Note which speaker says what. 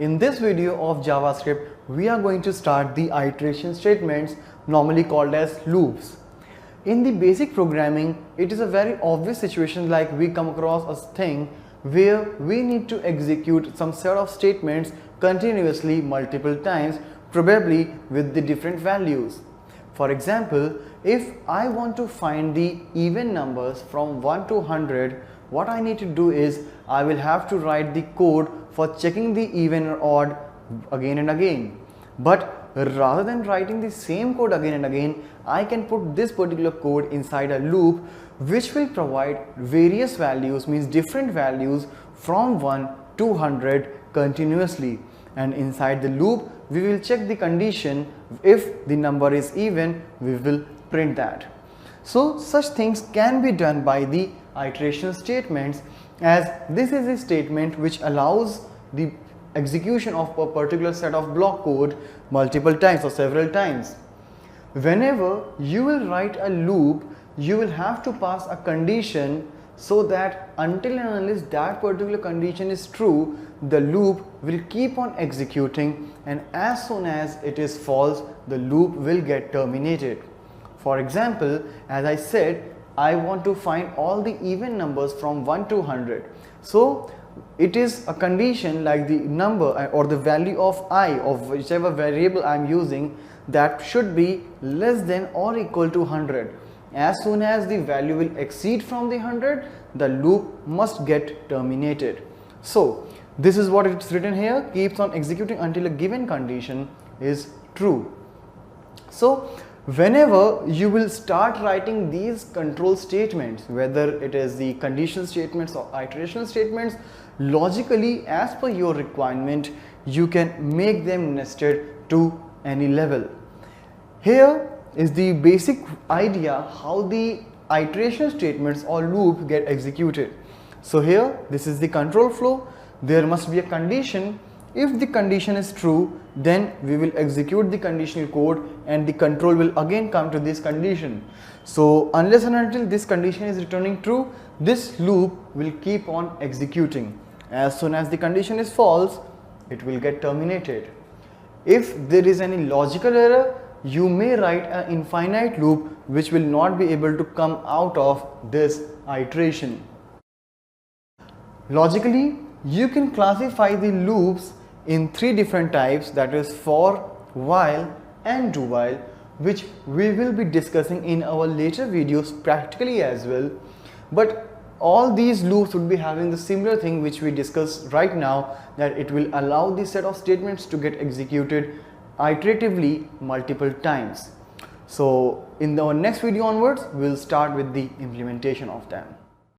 Speaker 1: In this video of JavaScript, we are going to start the iteration statements, normally called as loops. In the basic programming, it is a very obvious situation like we come across a thing where we need to execute some set of statements continuously multiple times, probably with the different values. For example, if I want to find the even numbers from 1 to 100, what I need to do is I will have to write the code for checking the even or odd again and again. But rather than writing the same code again and again, I can put this particular code inside a loop which will provide various values, means different values from 1 to 100 continuously. And inside the loop, we will check the condition. If the number is even, we will print that. So such things can be done by the iteration statements, as this is a statement which allows the execution of a particular set of block code multiple times or several times. Whenever you will write a loop, you will have to pass a condition so that until and unless that particular condition is true, the loop will keep on executing, and as soon as it is false, the loop will get terminated. For example, as I said, I want to find all the even numbers from 1 to 100. So it is a condition like the number or the value of I of whichever variable I am using, that should be less than or equal to 100. As soon as the value will exceed from the 100, the loop must get terminated. So this is what it's written here, keeps on executing until a given condition is true. So whenever you will start writing these control statements, whether it is the conditional statements or iteration statements, logically as per your requirement, you can make them nested to any level. Here is the basic idea how the iteration statements or loop get executed. So here, this is the control flow. There must be a condition. If the condition is true, then we will execute the conditional code and the control will again come to this condition. So unless and until this condition is returning true, this loop will keep on executing. As soon as the condition is false, it will get terminated. If there is any logical error, you may write an infinite loop which will not be able to come out of this iteration. Logically, you can classify the loops in three different types, that is for, while and do while, which we will be discussing in our later videos practically as well. But all these loops would be having the similar thing which we discussed right now, that it will allow the set of statements to get executed iteratively multiple times. So in our next video onwards, we'll start with the implementation of them.